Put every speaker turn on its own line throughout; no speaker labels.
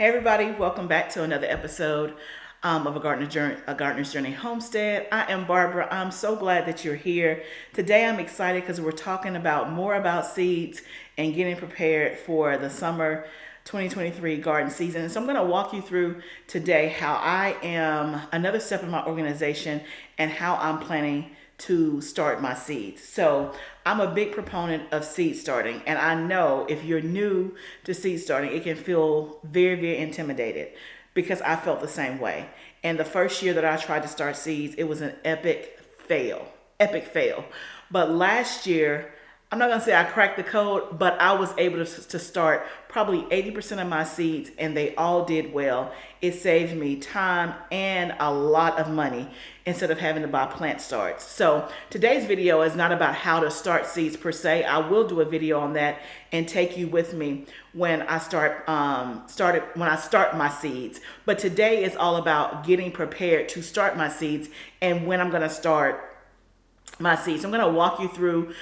Hey everybody, welcome back to another episode of a Gardener's Journey Homestead. I am Barbara. I'm so glad that you're here. Today I'm excited because we're talking about more about seeds and getting prepared for the summer 2023 garden season. So I'm going to walk you through today how I am another step in my organization and how I'm planning to start my seeds. So I'm a big proponent of seed starting, and I know if you're new to seed starting, it can feel very, very intimidated because I felt the same way. And the first year that I tried to start seeds, it was an epic fail. But last year, I'm not gonna say I cracked the code, but I was able to start probably 80% of my seeds and they all did well. It saved me time and a lot of money instead of having to buy plant starts. So today's video is not about how to start seeds per se. I will do a video on that and take you with me when I start my seeds. But today is all about getting prepared to start my seeds and when I'm gonna start my seeds. So I'm going to walk you through.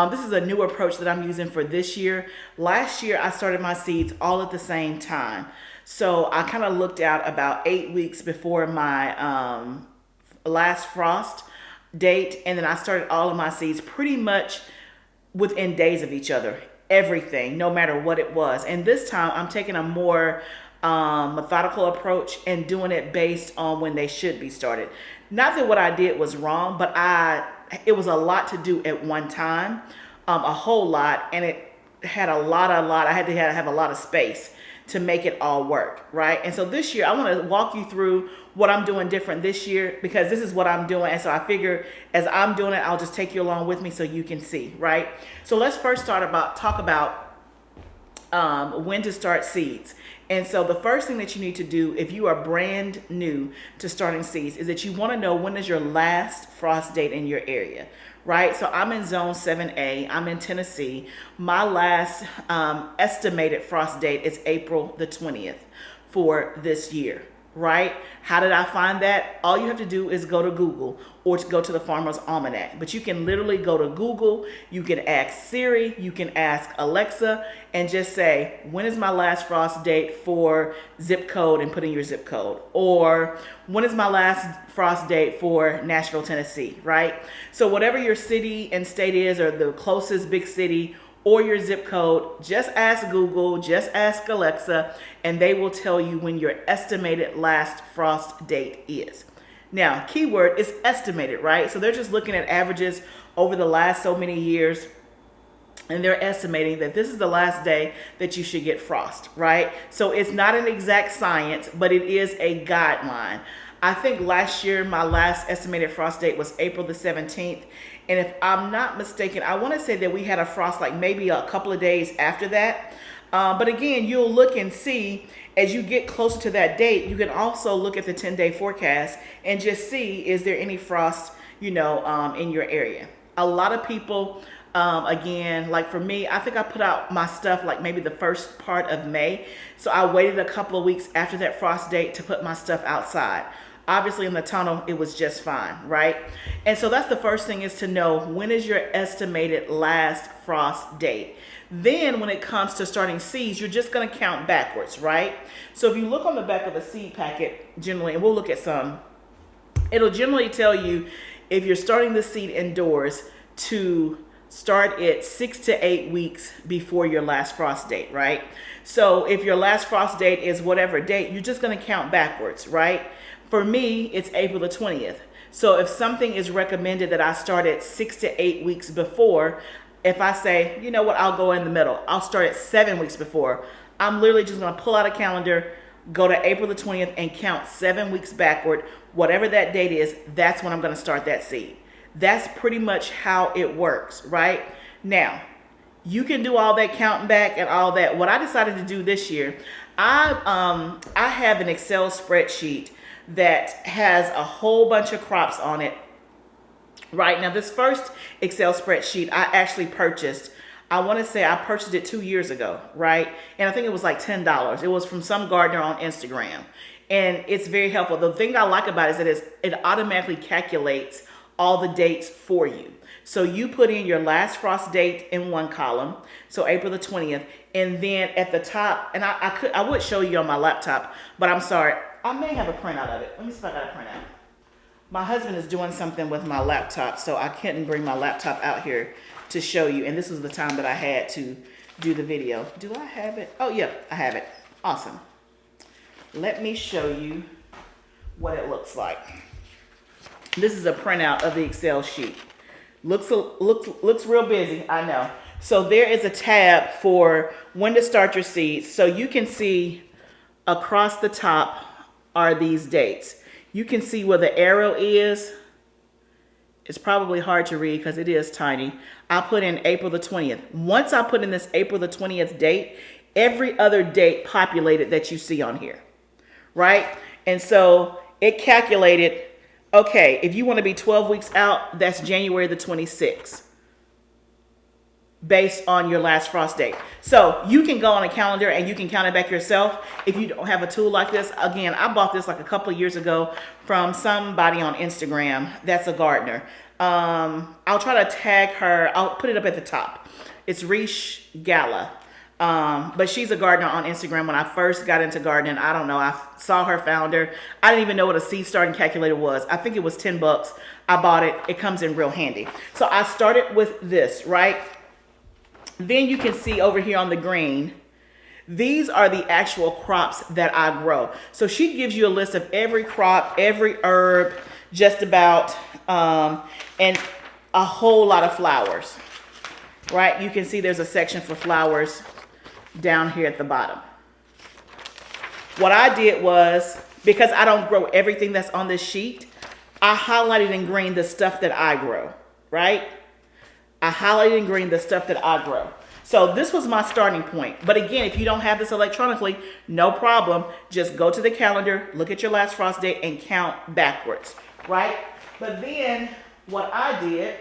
This is a new approach that I'm using for this year. Last year, I started my seeds all at the same time. So I kind of looked out about 8 weeks before my last frost date. And then I started all of my seeds pretty much within days of each other. Everything, no matter what it was. And this time I'm taking a more methodical approach and doing it based on when they should be started. Not that what I did was wrong, but it was a lot to do at one time, a whole lot, and it had I had to have a lot of space to make it all work, right? And so this year, I want to walk you through what I'm doing different this year because this is what I'm doing. And so I figure as I'm doing it, I'll just take you along with me so you can see, right? So let's first talk about when to start seeds. And so the first thing that you need to do if you are brand new to starting seeds is that you want to know when is your last frost date in your area, right? So I'm in zone 7A, I'm in Tennessee. My last estimated frost date is April the 20th for this year, right? How did I find that? All you have to do is go to Google or to go to the Farmer's Almanac. But you can literally go to Google, you can ask Siri, you can ask Alexa, and just say, when is my last frost date for zip code, and put in your zip code. Or when is my last frost date for Nashville, Tennessee, right? So whatever your city and state is, or the closest big city, or your zip code, just ask Google, just ask Alexa, and they will tell you when your estimated last frost date is. Now, keyword is estimated, right? So they're just looking at averages over the last so many years, and they're estimating that this is the last day that you should get frost, right? So it's not an exact science, but it is a guideline. I think last year, my last estimated frost date was April the 17th. And if I'm not mistaken, I want to say that we had a frost like maybe a couple of days after that. But again, you'll look and see as you get closer to that date, you can also look at the 10-day forecast and just see, is there any frost, in your area? A lot of people, again, like for me, I think I put out my stuff like maybe the first part of May. So I waited a couple of weeks after that frost date to put my stuff outside. Obviously in the tunnel, it was just fine, right? And so that's the first thing, is to know when is your estimated last frost date. Then when it comes to starting seeds, you're just gonna count backwards, right? So if you look on the back of a seed packet, generally, and we'll look at some, it'll generally tell you if you're starting the seed indoors to start it 6 to 8 weeks before your last frost date, right? So if your last frost date is whatever date, you're just gonna count backwards, right? For me, it's April the 20th. So if something is recommended that I start at 6 to 8 weeks before, if I say, you know what, I'll go in the middle, I'll start at 7 weeks before, I'm literally just gonna pull out a calendar, go to April the 20th and count 7 weeks backward. Whatever that date is, that's when I'm gonna start that seed. That's pretty much how it works, right? Now, you can do all that counting back and all that. What I decided to do this year, I have an Excel spreadsheet that has a whole bunch of crops on it. Right now, this first Excel spreadsheet I actually purchased, I want to say I purchased it 2 years ago, right? And I think it was like $10. It was from some gardener on Instagram. And it's very helpful. The thing I like about it is that it automatically calculates all the dates for you. So you put in your last frost date in one column, so April the 20th, and then at the top, and I would show you on my laptop, but I'm sorry, I may have a printout of it. Let me see if I got a printout. My husband is doing something with my laptop, so I couldn't bring my laptop out here to show you, and this was the time that I had to do the video. Do I have it? Oh, yeah, I have it. Awesome. Let me show you what it looks like. This is a printout of the Excel sheet. Looks real busy, I know. So there is a tab for when to start your seeds. So you can see across the top are these dates. You can see where the arrow is. It's probably hard to read because it is tiny. I put in April the 20th. Once I put in this April the 20th date, every other date populated that you see on here, right? And so it calculated, okay, if you want to be 12 weeks out, that's January the 26th, based on your last frost date. So you can go on a calendar and you can count it back yourself if you don't have a tool like this. Again, I bought this like a couple of years ago from somebody on Instagram that's a gardener. I'll try to tag her. I'll put it up at the top. It's Rish Gala. But she's a gardener on Instagram. When I first got into gardening, I don't know, I saw her founder. I didn't even know what a seed starting calculator was. I think it was 10 bucks. I bought it. It comes in real handy. So I started with this, right? Then you can see over here on the green, these are the actual crops that I grow. So she gives you a list of every crop, every herb, just about, and a whole lot of flowers, right? You can see there's a section for flowers down here at the bottom. What I did was, because I don't grow everything that's on this sheet, I highlighted in green the stuff that I grow, right? I highlighted in green the stuff that I grow. So this was my starting point. But again, if you don't have this electronically, no problem. Just go to the calendar, look at your last frost date, and count backwards, right? But then what I did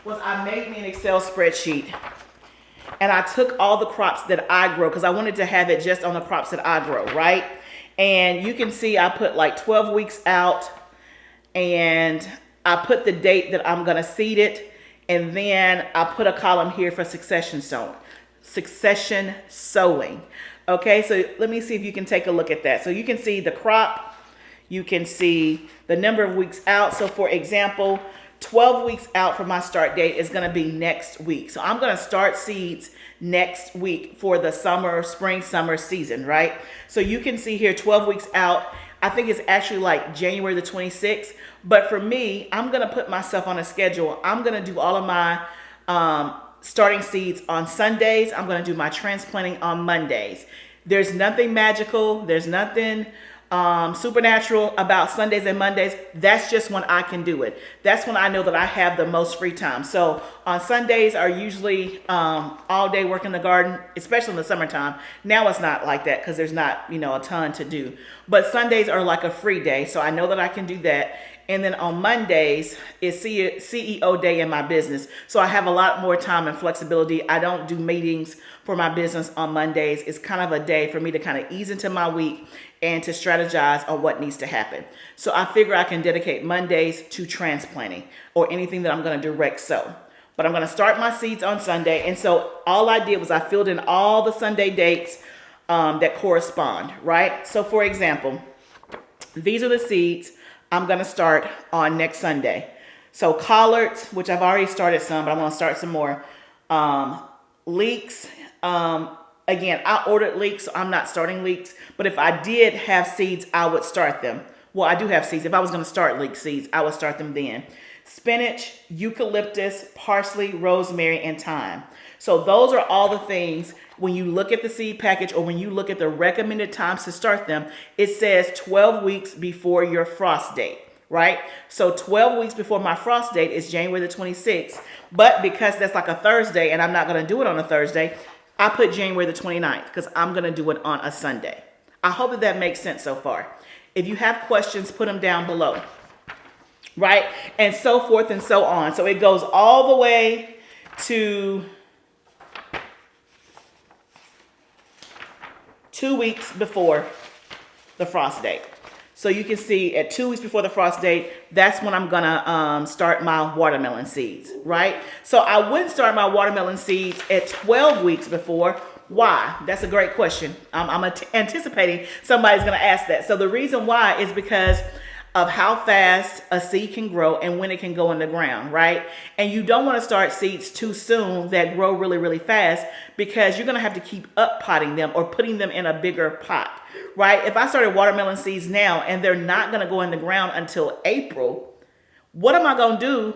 was I made me an Excel spreadsheet. And I took all the crops that I grow, because I wanted to have it just on the crops that I grow, right? And you can see I put like 12 weeks out, and I put the date that I'm going to seed it. And then I put a column here for succession sowing. Okay, so let me see if you can take a look at that. So you can see the crop. You can see the number of weeks out. So for example, 12 weeks out from my start date is going to be next week. So I'm going to start seeds next week for the spring, summer season, right? So you can see here 12 weeks out. I think it's actually like January the 26th. But for me, I'm going to put myself on a schedule. I'm going to do all of my starting seeds on Sundays. I'm going to do my transplanting on Mondays. There's nothing magical. There's nothing supernatural about Sundays and Mondays. That's just when I can do it. That's when I know that I have the most free time. So on Sundays are usually all day work in the garden, especially in the summertime. Now it's not like that because there's not, a ton to do. But Sundays are like a free day. So I know that I can do that. And then on Mondays is CEO day in my business. So I have a lot more time and flexibility. I don't do meetings for my business on Mondays. It's kind of a day for me to kind of ease into my week and to strategize on what needs to happen. So I figure I can dedicate Mondays to transplanting or anything that I'm going to direct sow. But I'm going to start my seeds on Sunday. And so all I did was I filled in all the Sunday dates that correspond, right? So for example, these are the seeds I'm going to start on next Sunday. So collards, which I've already started some, but I'm going to start some more. Leeks. Again, I ordered leeks, so I'm not starting leeks. But if I did have seeds, I would start them. Well, I do have seeds. If I was going to start leek seeds, I would start them then. Spinach, eucalyptus, parsley, rosemary, and thyme. So those are all the things. When you look at the seed package or when you look at the recommended times to start them, it says 12 weeks before your frost date, right? So 12 weeks before my frost date is January the 26th. But because that's like a Thursday and I'm not going to do it on a Thursday, I put January the 29th because I'm going to do it on a Sunday. I hope that makes sense so far. If you have questions, put them down below, right? And so forth and so on. So it goes all the way to 2 weeks before the frost date. So you can see at 2 weeks before the frost date, that's when I'm gonna start my watermelon seeds, right? So I wouldn't start my watermelon seeds at 12 weeks before. Why? That's a great question. I'm anticipating somebody's gonna ask that. So the reason why is because of how fast a seed can grow and when it can go in the ground, right? And you don't want to start seeds too soon that grow really, really fast, because you're going to have to keep up potting them or putting them in a bigger pot, right? If I started watermelon seeds now and they're not going to go in the ground until April, what am I going to do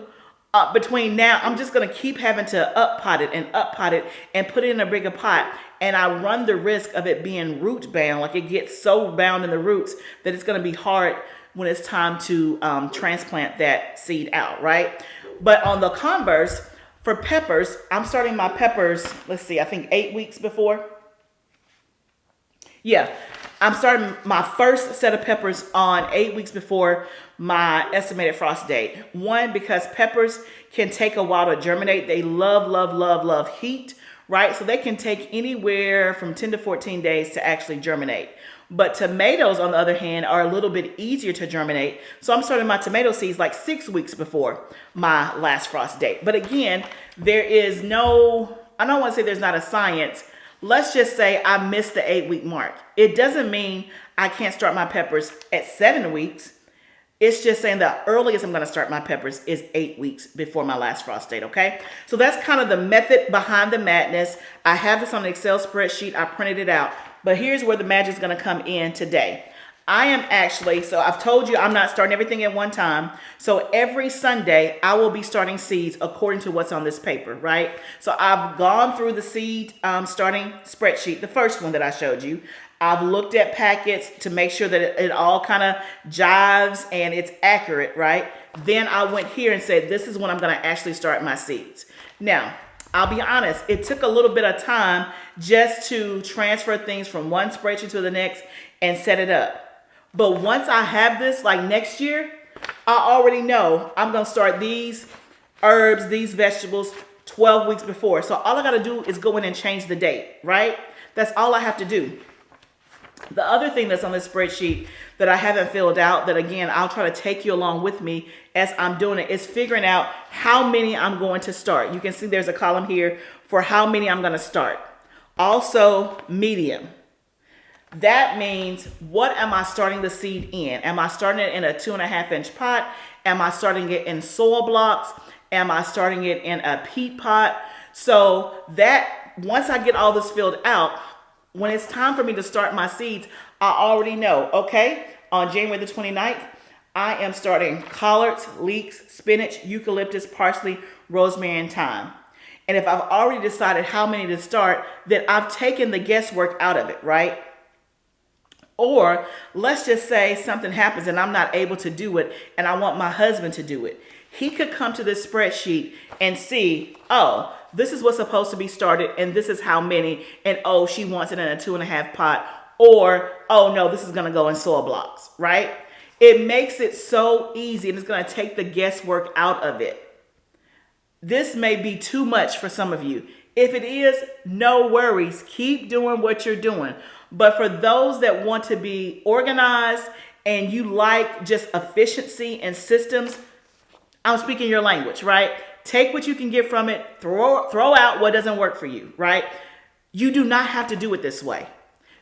between now? I'm just going to keep having to up pot it and put it in a bigger pot. And I run the risk of it being root bound, like it gets so bound in the roots that it's going to be hard when it's time to transplant that seed out, right? But on the converse, for peppers, I'm starting my peppers, let's see, I think 8 weeks before. Yeah, I'm starting my first set of peppers on 8 weeks before my estimated frost date. One, because peppers can take a while to germinate. They love, love, love, love heat, right? So they can take anywhere from 10 to 14 days to actually germinate. But tomatoes, on the other hand, are a little bit easier to germinate. So I'm starting my tomato seeds like 6 weeks before my last frost date. But again, there is no, I don't want to say there's not a science. Let's just say I missed the 8-week mark. It doesn't mean I can't start my peppers at 7 weeks. It's just saying the earliest I'm going to start my peppers is 8 weeks before my last frost date, okay? So that's kind of the method behind the madness. I have this on an Excel spreadsheet. I printed it out. But here's where the magic is going to come in today. I am actually, so I've told you I'm not starting everything at one time. So every Sunday, I will be starting seeds according to what's on this paper, right? So I've gone through the seed starting spreadsheet, the first one that I showed you. I've looked at packets to make sure that it all kind of jives and it's accurate, right? Then I went here and said, this is when I'm going to actually start my seeds. Now, I'll be honest, it took a little bit of time just to transfer things from one spreadsheet to the next and set it up. But once I have this, like next year, I already know I'm going to start these herbs, these vegetables 12 weeks before. So all I got to do is go in and change the date, right? That's all I have to do. The other thing that's on this spreadsheet that I haven't filled out, that again, I'll try to take you along with me as I'm doing it, is figuring out how many I'm going to start. You can see there's a column here for how many I'm going to start. Also, medium. That means, what am I starting the seed in? Am I starting it in a 2.5-inch pot? Am I starting it in soil blocks? Am I starting it in a peat pot? So that, once I get all this filled out, when it's time for me to start my seeds, I already know, okay, on January the 29th, I am starting collards, leeks, spinach, eucalyptus, parsley, rosemary, and thyme. And if I've already decided how many to start, then I've taken the guesswork out of it, right? Or let's just say something happens and I'm not able to do it and I want my husband to do it. He could come to this spreadsheet and see, oh, this is what's supposed to be started and this is how many, and oh, she wants it in a 2.5 pot, or oh no, this is going to go in soil blocks, right? It makes it so easy and it's going to take the guesswork out of it. This may be too much for some of you. If it is, no worries. Keep doing what you're doing. But for those that want to be organized and you like just efficiency and systems, I'm speaking your language, right? Take what you can get from it, throw out what doesn't work for you, right? You do not have to do it this way.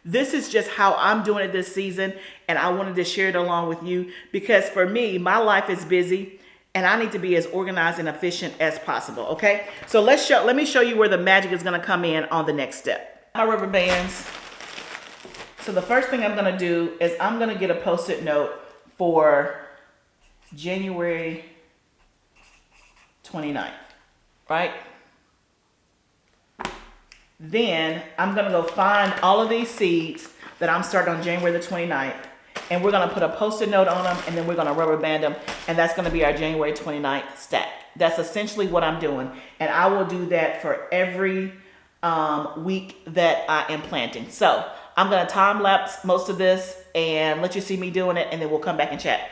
This is just how I'm doing it this season, and I wanted to share it along with you because for me, my life is busy and I need to be as organized and efficient as possible, okay? So let me show you where the magic is gonna come in on the next step. My rubber bands. So the first thing I'm gonna do is I'm gonna get a Post-it note for January 29th, right? Then I'm gonna go find all of these seeds that I'm starting on January the 29th, and we're gonna put a Post-it note on them, and then we're gonna rubber band them, and that's gonna be our January 29th stack. That's essentially what I'm doing, and I will do that for every week that I am planting. So I'm gonna time lapse most of this and let you see me doing it, and then we'll come back and chat.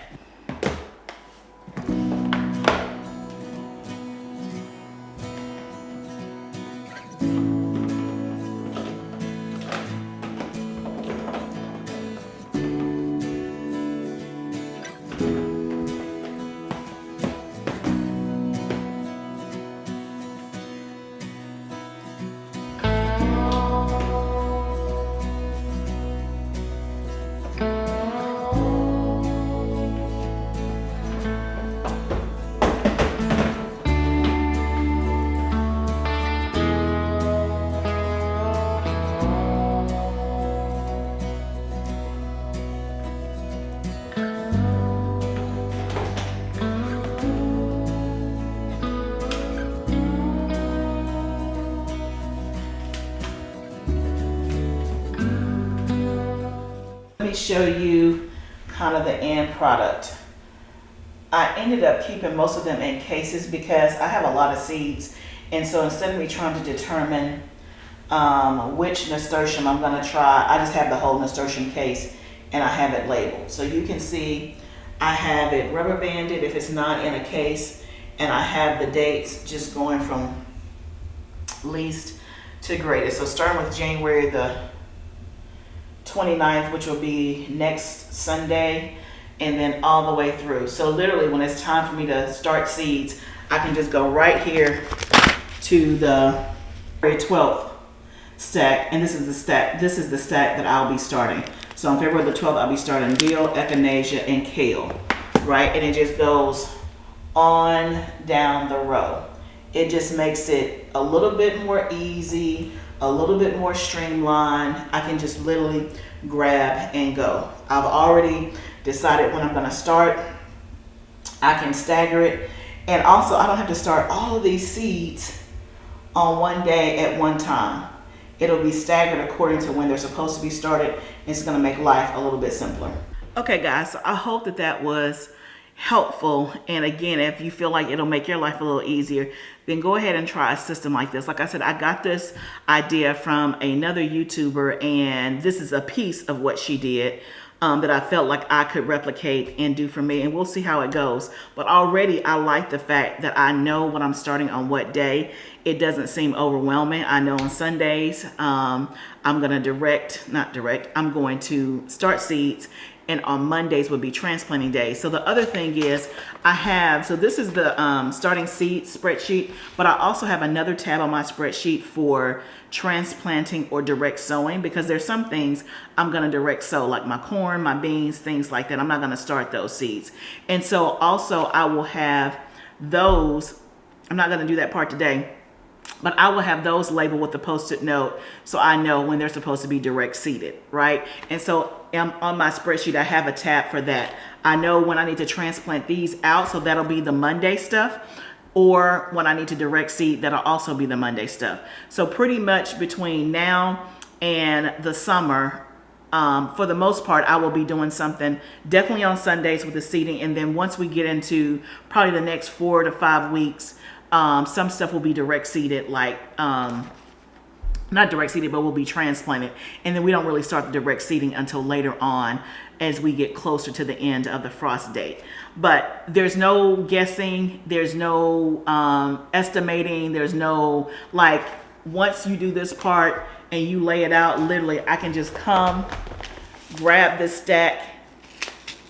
Let me show you kind of the end product. I ended up keeping most of them in cases because I have a lot of seeds. And so instead of me trying to determine which nasturtium I'm going to try, I just have the whole nasturtium case and I have it labeled. So you can see I have it rubber banded if it's not in a case, and I have the dates just going from least to greatest. So starting with January the 29th, which will be next Sunday, and then all the way through. So literally when it's time for me to start seeds, I can just go right here to the February 12th stack, and this is the stack that I'll be starting. So on February the 12th, I'll be starting dill, echinacea, and kale, right? And it just goes on down the row. It just makes it a little bit more easy, a little bit more streamlined. I can just literally grab and go. I've already decided when I'm going to start. I can stagger it, and also I don't have to start all of these seeds on one day at one time. It'll be staggered according to when they're supposed to be started. It's going to make life a little bit simpler. Okay guys, so I hope that was helpful. And again, if you feel like it'll make your life a little easier, then go ahead and try a system like this. Like I said, I got this idea from another YouTuber, and this is a piece of what she did that I felt like I could replicate and do for me, and we'll see how it goes. But already I like the fact that I know when I'm starting on what day. It doesn't seem overwhelming. I know on Sundays I'm going to start seeds, and on Mondays would be transplanting days. So the other thing is so this is the starting seed spreadsheet, but I also have another tab on my spreadsheet for transplanting or direct sowing, because there's some things I'm going to direct sow, like my corn, my beans, things like that. I'm not going to start those seeds. And so also I will have those. I'm not going to do that part today, but I will have those labeled with the post-it note so I know when they're supposed to be direct seeded, right? And so on my spreadsheet, I have a tab for that. I know when I need to transplant these out, so that'll be the Monday stuff, or when I need to direct seed, that'll also be the Monday stuff. So pretty much between now and the summer, for the most part, I will be doing something definitely on Sundays with the seeding. And then once we get into probably the next 4 to 5 weeks, some stuff will be direct seeded, like not direct seeded, but will be transplanted. And then we don't really start the direct seeding until later on as we get closer to the end of the frost date. But there's no guessing, there's no estimating, there's no, like, once you do this part and you lay it out, literally I can just come, grab this stack,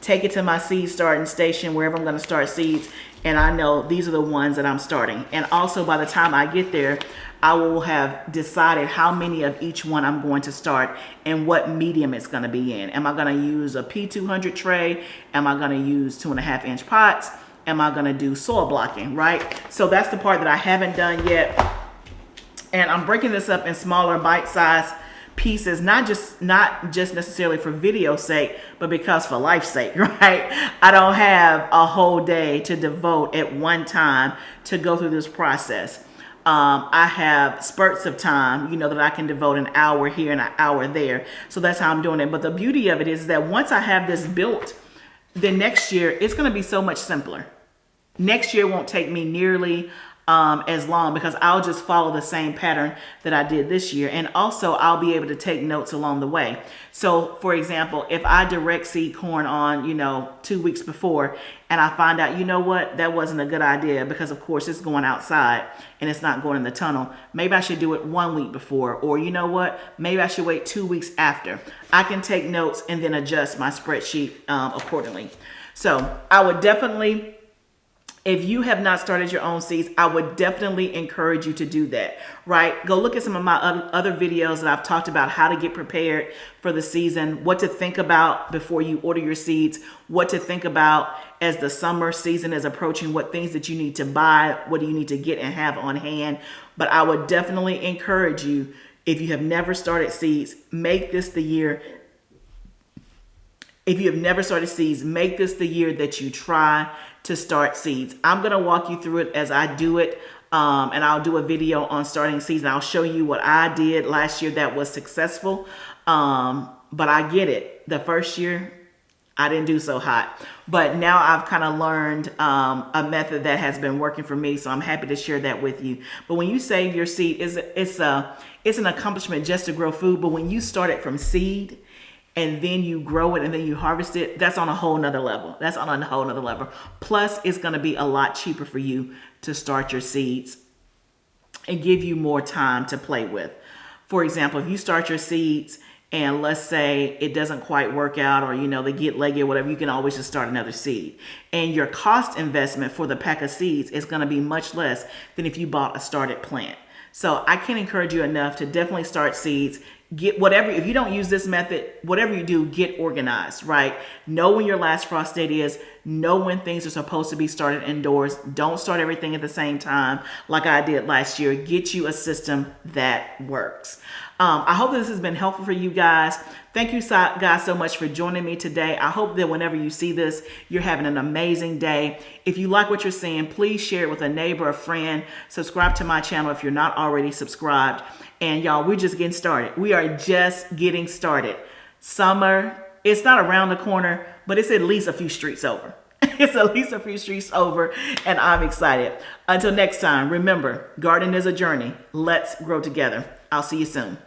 take it to my seed starting station, wherever I'm going to start seeds, and I know these are the ones that I'm starting. And also by the time I get there, I will have decided how many of each one I'm going to start and what medium it's going to be in. Am I going to use a P200 tray? Am I going to use 2.5-inch pots? Am I going to do soil blocking, right? So that's the part that I haven't done yet. And I'm breaking this up in smaller bite-sized pieces, not just necessarily for video sake, but because for life's sake, right? I don't have a whole day to devote at one time to go through this process. I have spurts of time, that I can devote an hour here and an hour there. So that's how I'm doing it. But the beauty of it is that once I have this built, then next year it's going to be so much simpler. Next year won't take me nearly as long, because I'll just follow the same pattern that I did this year. And also I'll be able to take notes along the way. So for example, if I direct seed corn on, 2 weeks before, and I find out, what, that wasn't a good idea, because of course it's going outside and it's not going in the tunnel. Maybe I should do it 1 week before, or what, maybe I should wait 2 weeks after. I can take notes and then adjust my spreadsheet accordingly. So I would definitely, if you have not started your own seeds, I would definitely encourage you to do that, right? Go look at some of my other videos that I've talked about how to get prepared for the season, what to think about before you order your seeds, what to think about as the summer season is approaching, what things that you need to buy, what do you need to get and have on hand. But I would definitely encourage you, if you have never started seeds, make this the year. If you have never started seeds, make this the year that you try to start seeds. I'm going to walk you through it as I do it. And I'll do a video on starting seeds, and I'll show you what I did last year that was successful. But I get it. The first year, I didn't do so hot, but now I've kind of learned a method that has been working for me. So I'm happy to share that with you. But when you save your seed, it's an accomplishment just to grow food. But when you start it from seed and then you grow it and then you harvest it, that's on a whole nother level. That's on a whole nother level. Plus, it's going to be a lot cheaper for you to start your seeds and give you more time to play with. For example, if you start your seeds and let's say it doesn't quite work out, or they get leggy or whatever, you can always just start another seed. And your cost investment for the pack of seeds is going to be much less than if you bought a started plant. So I can't encourage you enough to definitely start seeds. Get whatever, if you don't use this method, whatever you do, get organized, right? Know when your last frost date is. Know when things are supposed to be started indoors. Don't start everything at the same time like I did last year. Get you a system that works. I hope this has been helpful for you guys. Thank you guys so much for joining me today. I hope that whenever you see this, you're having an amazing day. If you like what you're seeing, please share it with a neighbor, a friend. Subscribe to my channel if you're not already subscribed. And y'all, we're just getting started. We are just getting started. Summer, it's not around the corner, but it's at least a few streets over. It's at least a few streets over, and I'm excited. Until next time, remember, gardening is a journey. Let's grow together. I'll see you soon.